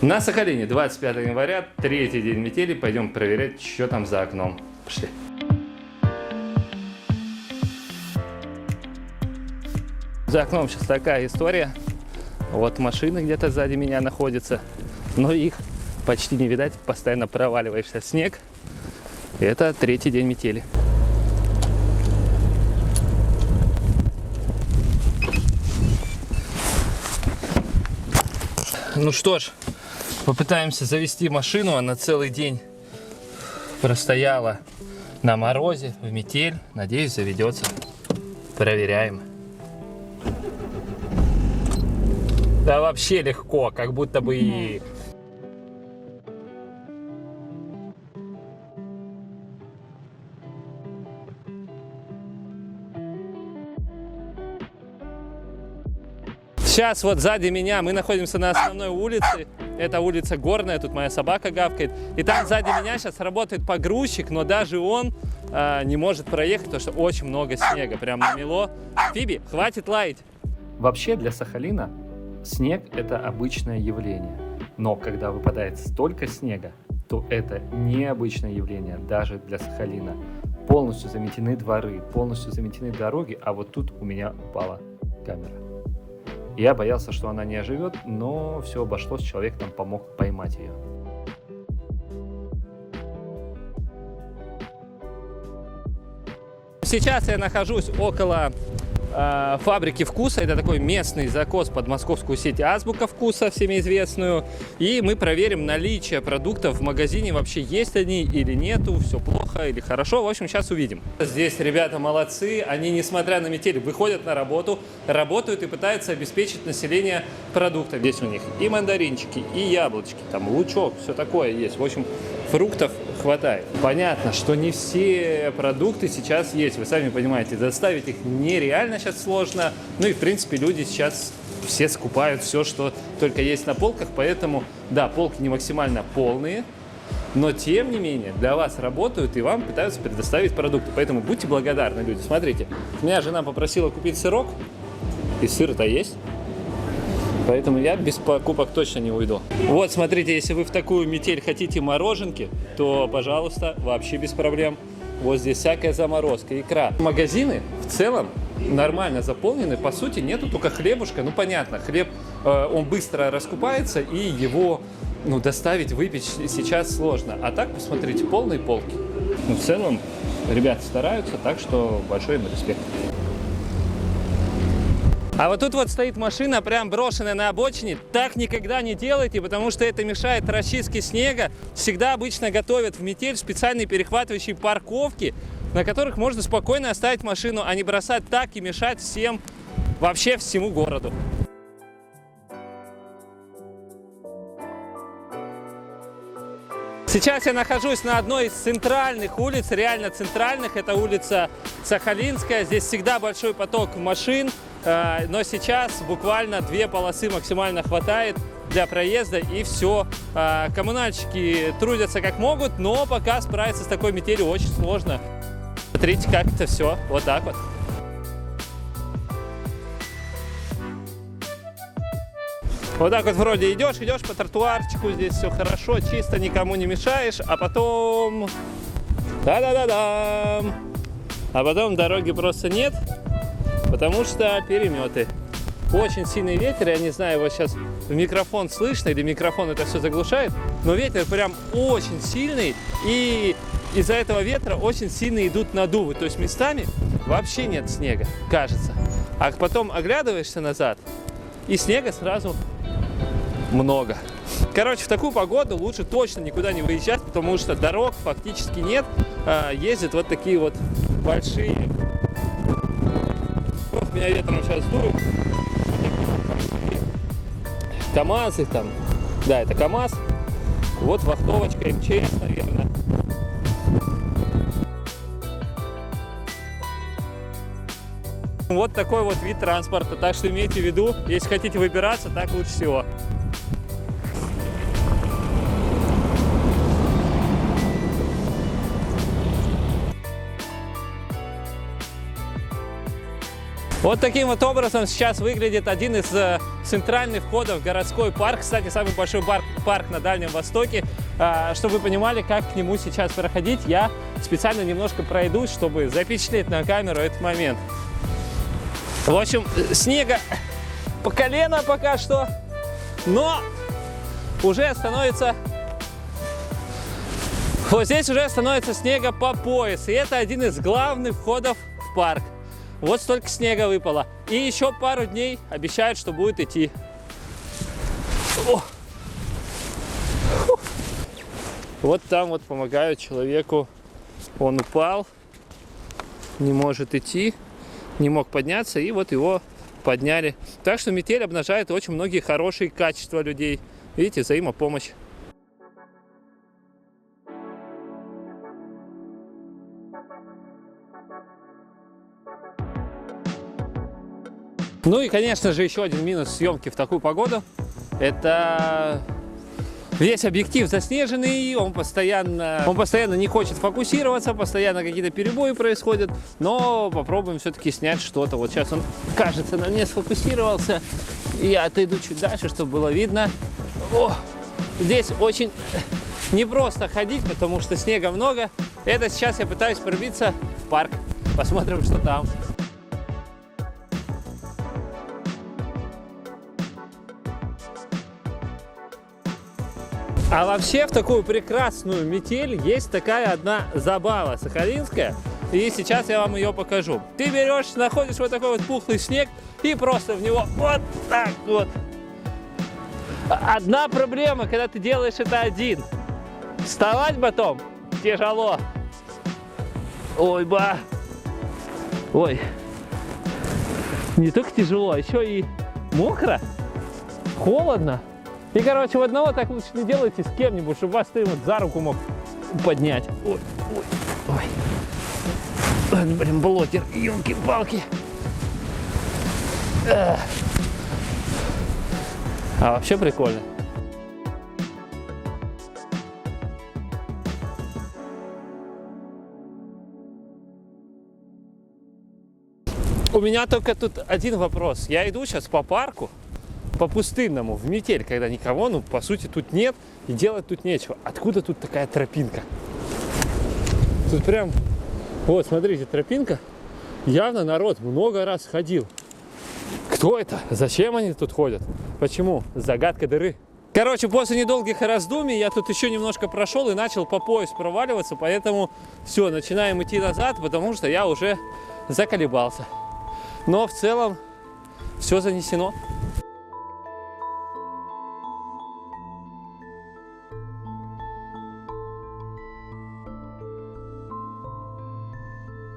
На Сахалине 25 января, третий день метели. Пойдем проверять, что там за окном. Пошли. За окном сейчас такая история. Вот машины где-то сзади меня находятся, но их почти не видать, постоянно проваливаешься в снег. Это третий день метели. Ну что ж, попытаемся завести машину. Она целый день простояла на морозе, в метель. Надеюсь, заведется. Проверяем. Да вообще легко, как будто бы и... Сейчас вот сзади меня мы находимся на основной улице. Это улица Горная, тут моя собака гавкает. И там сзади меня сейчас работает погрузчик, но даже он не может проехать, потому что очень много снега. Прям намело. Фиби, хватит лаять. Вообще для Сахалина снег – это обычное явление. Но когда выпадает столько снега, то это необычное явление даже для Сахалина. Полностью заметены дворы, полностью заметены дороги, а вот тут у меня упала камера. Я боялся, что она не оживет, но все обошлось, человек нам помог поймать ее. Сейчас я нахожусь около фабрики вкуса. Это такой местный закос под московскую сеть Азбука вкуса, всеми известную. И мы проверим наличие продуктов в магазине, вообще есть они или нету, все плохо или хорошо. В общем, сейчас увидим. Здесь ребята молодцы, они, несмотря на метель, выходят на работу, работают и пытаются обеспечить население продуктами. Здесь у них и мандаринчики, и яблочки, там лучок, все такое есть. В общем, фруктов хватает. Понятно, что не все продукты сейчас есть. Вы сами понимаете, доставить их нереально сейчас сложно. Ну и, в принципе, люди сейчас все скупают все, что только есть на полках. Поэтому, да, полки не максимально полные, но, тем не менее, для вас работают и вам пытаются предоставить продукты. Поэтому будьте благодарны, люди. Смотрите, меня жена попросила купить сырок, и сыр-то есть. Поэтому я без покупок точно не уйду. Вот, смотрите, если вы в такую метель хотите мороженки, то, пожалуйста, вообще без проблем. Вот здесь всякая заморозка, икра. Магазины в целом нормально заполнены. По сути, нету только хлебушка. Ну, понятно, хлеб, он быстро раскупается, и его, доставить, выпечь сейчас сложно. А так, посмотрите, полные полки. В целом, ребята стараются, так что большой им респект. А вот тут вот стоит машина, прям брошенная на обочине. Так никогда не делайте, потому что это мешает расчистке снега. Всегда обычно готовят в метель специальные перехватывающие парковки, на которых можно спокойно оставить машину, а не бросать так и мешать всем, вообще всему городу. Сейчас я нахожусь на одной из центральных улиц, реально центральных. Это улица Сахалинская. Здесь всегда большой поток машин. Но сейчас буквально 2 полосы максимально хватает для проезда, и все. Коммунальщики трудятся как могут, но пока справиться с такой метелью очень сложно. Смотрите, как это все. Вот так вот. Вот так вот вроде идешь по тротуарчику, здесь все хорошо, чисто, никому не мешаешь, а потом... А потом дороги просто нет. Потому что переметы. Очень сильный ветер, я не знаю, его сейчас в микрофон слышно или микрофон это все заглушает, но ветер прям очень сильный, и из-за этого ветра очень сильно идут надувы, то есть местами вообще нет снега, кажется. А потом оглядываешься назад, и снега сразу много. Короче, в такую погоду лучше точно никуда не выезжать, потому что дорог фактически нет, ездят вот такие вот большие... Меня ветром сейчас дует. КамАЗы там. Да, это КамАЗ. Вот вахтовочка МЧС, наверное. Вот такой вот вид транспорта. Так что имейте в виду, если хотите выбираться, так лучше всего. Вот таким вот образом сейчас выглядит один из центральных входов в городской парк. Кстати, самый большой парк на Дальнем Востоке. Чтобы вы понимали, как к нему сейчас проходить, я специально немножко пройдусь, чтобы запечатлеть на камеру этот момент. В общем, снега по колено пока что, но уже становится... Вот здесь уже становится снега по пояс, и это один из главных входов в парк. Вот столько снега выпало. И еще пару дней обещают, что будет идти. О! Вот там вот помогают человеку. Он упал, не может идти, не мог подняться, и вот его подняли. Так что метель обнажает очень многие хорошие качества людей. Видите, взаимопомощь. Ну и, конечно же, еще один минус съемки в такую погоду. Это весь объектив заснеженный, он постоянно не хочет фокусироваться, постоянно какие-то перебои происходят. Но попробуем все-таки снять что-то. Вот сейчас он, кажется, на мне сфокусировался. И я отойду чуть дальше, чтобы было видно. О, здесь очень непросто ходить, потому что снега много. Это сейчас я пытаюсь пробиться в парк. Посмотрим, что там. А вообще в такую прекрасную метель есть такая одна забава сахалинская. И сейчас я вам ее покажу. Ты берешь, находишь вот такой вот пухлый снег и просто в него вот так вот. Одна проблема, когда ты делаешь это один. Вставать потом тяжело. Ой, ба. Ой. Не только тяжело, а еще и мокро, холодно. И, короче, в одного так лучше не делайте с кем-нибудь, чтобы вас ты вот за руку мог поднять. Ой, ой, ой. Ой, блин, блокер, ёлки-палки. А вообще прикольно. У меня только тут один вопрос. Я иду сейчас по парку, по пустынному, в метель, когда никого, ну, по сути, тут нет, и делать тут нечего. Откуда тут такая тропинка? Тут прям, вот, смотрите, тропинка. Явно народ много раз ходил. Кто это? Зачем они тут ходят? Почему? Загадка дыры. Короче, после недолгих раздумий я тут еще немножко прошел и начал по пояс проваливаться, поэтому все, начинаем идти назад, потому что я уже заколебался. Но в целом все занесено.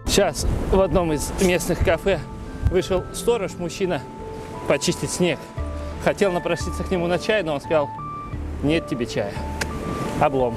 Сейчас в одном из местных кафе вышел сторож, мужчина, почистить снег. Хотел напроситься к нему на чай, но он сказал: нет тебе чая. Облом.